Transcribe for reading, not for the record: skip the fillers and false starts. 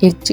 1